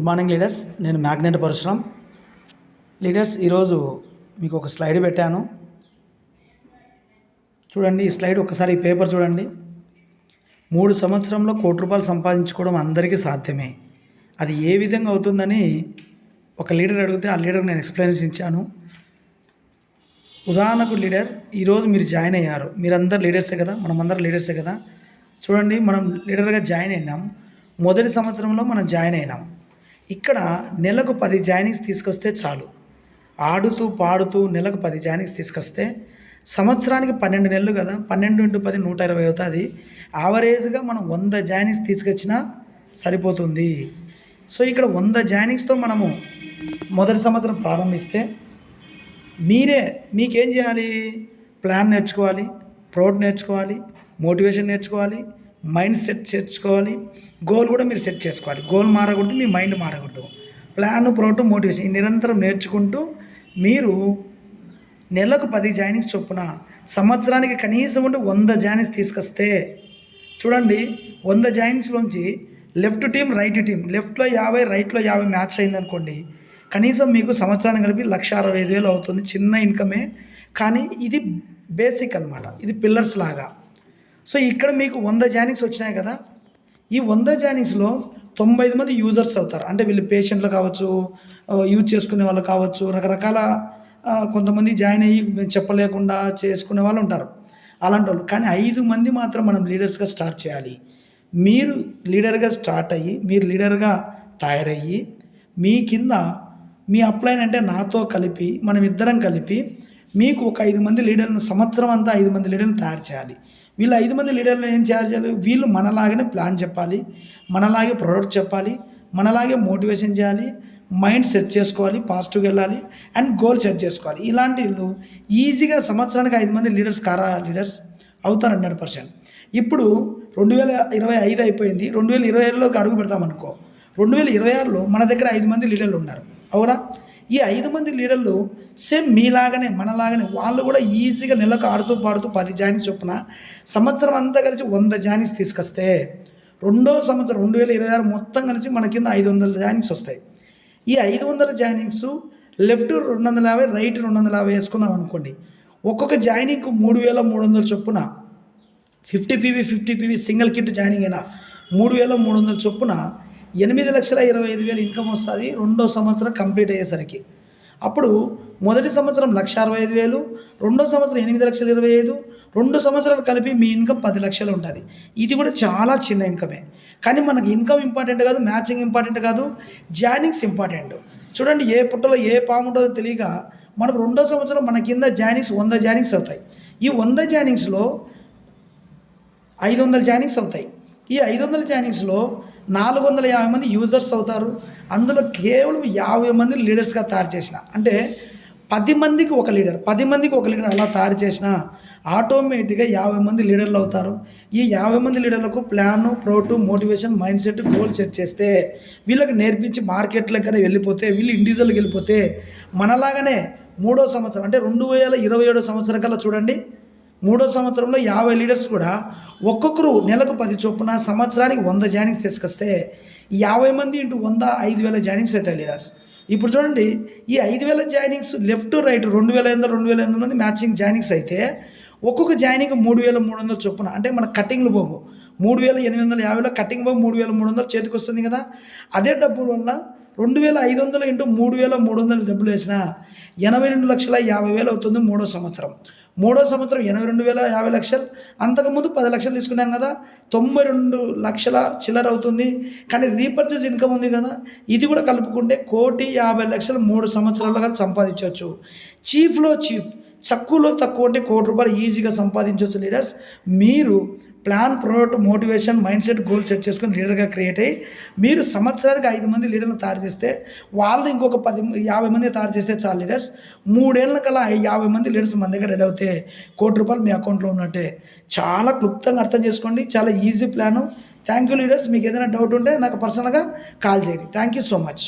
Good morning leaders. నేను magnet Parashuram. Leaders, ఈరోజు మీకు ఒక స్లైడ్ పెట్టాను చూడండి. ఈ స్లైడ్ ఒకసారి ఈ పేపర్ చూడండి. 3 సంవత్సరంలో ₹1,00,00,000 సంపాదించుకోవడం అందరికీ సాధ్యమే. అది ఏ విధంగా అవుతుందని ఒక లీడర్ అడిగితే ఆ లీడర్ నేను ఎక్స్ప్లెనేషన్ ఇచ్చాను. ఉదాహరణకు లీడర్, ఈరోజు మీరు జాయిన్ అయ్యారు. మీరందరూ లీడర్సే కదా, మనమందరం లీడర్సే కదా. చూడండి, మనం లీడర్గా జాయిన్ అయినాం. మొదటి సంవత్సరంలో మనం జాయిన్ అయినాం. ఇక్కడ నెలకు 10 జాయినింగ్స్ తీసుకొస్తే చాలు. ఆడుతూ పాడుతూ నెలకు 10 జాయినింగ్స్ తీసుకొస్తే సంవత్సరానికి 12 నెలలు కదా, 12 × 10 120 అవుతుంది. యావరేజ్గా మనం 100 జాయినింగ్స్ తీసుకొచ్చినా సరిపోతుంది. సో ఇక్కడ 100 జాయినింగ్స్తో మనము మొదటి సంవత్సరం ప్రారంభిస్తే మీకేం చేయాలి? ప్లాన్ నేర్చుకోవాలి, ప్రోట్ నేర్చుకోవాలి, మోటివేషన్ నేర్చుకోవాలి, మైండ్ సెట్ చేసుకోవాలి, గోల్ కూడా మీరు సెట్ చేసుకోవాలి. గోల్ మారకూడదు, మీ మైండ్ మారకూడదు. ప్లాన్, ప్రోట్, మోటివేషన్ నిరంతరం నేర్చుకుంటూ మీరు నెలకు 10 జాయినింగ్స్ చొప్పున సంవత్సరానికి కనీసం 100 జాయినింగ్స్ తీసుకొస్తే చూడండి, 100 జాయినింగ్స్లోంచి లెఫ్ట్ టీం, రైట్ టీం, లెఫ్ట్లో 50, రైట్లో 50 మ్యాచ్ అయిందనుకోండి, కనీసం మీకు సంవత్సరానికి కలిపి 1,65,000 అవుతుంది. చిన్న ఇన్కమే, కానీ ఇది బేసిక్ అనమాట. ఇది పిల్లర్స్ లాగా. సో ఇక్కడ మీకు 100 జాయినింగ్స్ వచ్చినాయి కదా. ఈ 100 జాయినింగ్స్లో 95 మంది యూజర్స్ అవుతారు. అంటే వీళ్ళు పేషెంట్లు కావచ్చు, యూజ్ చేసుకునే వాళ్ళు కావచ్చు, రకరకాల కొంతమంది జాయిన్ అయ్యి చెప్పలేకుండా చేసుకునే వాళ్ళు ఉంటారు, అలాంటి వాళ్ళు. కానీ 5 మంది మాత్రం మనం లీడర్స్గా స్టార్ట్ చేయాలి. మీరు లీడర్గా స్టార్ట్ అయ్యి, మీరు లీడర్గా తయారయ్యి, మీ కింద మీ అప్లైన్ అంటే నాతో కలిపి, మనం ఇద్దరం కలిపి మీకు ఒక 5 మంది లీడర్లను, సంవత్సరం అంతా 5 మంది లీడర్లను తయారు చేయాలి. వీళ్ళు 5 మంది లీడర్లను ఏం చేయాలి? వీళ్ళు మనలాగానే ప్లాన్ చెప్పాలి, మనలాగే ప్రొడక్ట్ చెప్పాలి, మనలాగే మోటివేషన్ చేయాలి, మైండ్ సెట్ చేసుకోవాలి, పాజిటివ్గా వెళ్ళాలి, అండ్ గోల్ సెట్ చేసుకోవాలి. ఇలాంటి వీళ్ళు ఈజీగా సంవత్సరానికి 5 మంది లీడర్స్ లీడర్స్ అవుతారు 100%. ఇప్పుడు 2025 అయిపోయింది, 2026లోకి అడుగు పెడతామనుకో. 2026లో మన దగ్గర 5 మంది లీడర్లు ఉన్నారు, అవునా? ఈ 5 మంది లీడర్లు సేమ్ మీలాగానే, మనలాగానే వాళ్ళు కూడా ఈజీగా నెలకు ఆడుతూ పాడుతూ 10 జాయినింగ్స్ చొప్పున సంవత్సరం అంతా కలిసి 100 జాయినింగ్స్ తీసుకొస్తే రెండో సంవత్సరం 2026 మొత్తం కలిసి మన కింద 500 జాయినింగ్స్ వస్తాయి. ఈ 500 జాయినింగ్స్ లెఫ్ట్ 250, రైట్ 250 వేసుకుందాం అనుకోండి. ఒక్కొక్క జాయినింగ్కు 3,300 చొప్పున 50 PV సింగిల్ కిట్ జాయినింగ్ అయినా 3,300 చొప్పున 8,25,000 ఇన్కమ్ వస్తుంది రెండో సంవత్సరం కంప్లీట్ అయ్యేసరికి. అప్పుడు మొదటి సంవత్సరం 1,65,000, రెండో సంవత్సరం 8,25,000, 2 సంవత్సరాలు కలిపి మీ ఇన్కమ్ 10 లక్షలు ఉంటుంది. ఇది కూడా చాలా చిన్న ఇన్కమే. కానీ మనకి ఇన్కమ్ ఇంపార్టెంట్ కాదు, మ్యాచింగ్ ఇంపార్టెంట్ కాదు, జాయినింగ్స్ ఇంపార్టెంట్. చూడండి, ఏ పుట్టలో ఏ పాము ఉంటుందో తెలియక మనకు రెండో సంవత్సరం మన కింద జాయినింగ్స్ 100 జాయినింగ్స్ అవుతాయి. ఈ 100 జాయినింగ్స్లో 500 జాయినింగ్స్ అవుతాయి. ఈ 500 జాయినింగ్స్లో 450 మంది యూజర్స్ అవుతారు. అందులో కేవలం 50 మంది లీడర్స్గా తయారు చేసిన, అంటే 10 మందికి ఒక లీడర్, 10 మందికి ఒక లీడర్ అలా తయారు చేసిన ఆటోమేటిక్గా 50 మంది లీడర్లు అవుతారు. ఈ 50 మంది లీడర్లకు ప్లాను, ప్రోటు, motivation, mind set, goal set చేస్తే, వీళ్ళకి నేర్పించి మార్కెట్లోకి కానీ వెళ్ళిపోతే, వీళ్ళు ఇండివిజువల్కి వెళ్ళిపోతే మనలాగానే మూడో సంవత్సరం అంటే 2027 సంవత్సరం కల్లా చూడండి, మూడో సంవత్సరంలో 50 లీడర్స్ కూడా ఒక్కొక్కరు నెలకు 10 చొప్పున సంవత్సరానికి 100 జాయినింగ్స్ తీసుకొస్తే 50 మంది ఇంటూ 100 5,000 జాయినింగ్స్ అవుతాయి లీడర్స్. ఇప్పుడు చూడండి, ఈ 5,000 జాయినింగ్స్ లెఫ్ట్ రైట్ 2,500 మంది మ్యాచింగ్ జాయినింగ్స్ అయితే ఒక్కొక్క జాయినింగ్ 3,300 చొప్పున, అంటే మన కటింగ్లు పోగు 3,850లో కటింగ్ పోగు 3,300 చేతికి వస్తుంది కదా. అదే డబ్బుల వల్ల 2,500 ఇంటూ 3,300 డబ్బులు వేసినా 82,50,000 అవుతుంది మూడో సంవత్సరం. మూడో సంవత్సరం 82,50,000. అంతకుముందు 10 లక్షలు తీసుకున్నాం కదా, 92 లక్షల చిల్లర అవుతుంది. కానీ రీపర్చేజ్ ఇన్కమ్ ఉంది కదా, ఇది కూడా కలుపుకుంటే 1,50,00,000 3 సంవత్సరాలుగా సంపాదించవచ్చు. చీఫ్లో చీఫ్, తక్కువలో తక్కువ అంటే ₹1,00,00,000 ఈజీగా సంపాదించవచ్చు లీడర్స్. మీరు plan, product, motivation, mind set, goal set చేసుకొని లీడర్గా క్రియేట్ అయ్యి మీరు సంవత్సరానికి 5 మంది లీడర్లను తయారు చేస్తే, వాళ్ళు ఇంకొక 50 మంది తయారు చేస్తే చాలు లీడర్స్. 3 ఏళ్ళ కల్లా 50 మంది లీడర్స్ మన దగ్గర రెడీ అవుతే ₹1,00,00,000 మీ అకౌంట్లో ఉన్నట్టే. చాలా క్లుప్తంగా అర్థం చేసుకోండి, చాలా easy plan. Thank you leaders. మీకు ఏదైనా డౌట్ ఉంటే నాకు పర్సనల్గా కాల్ చేయండి. Thank you so much.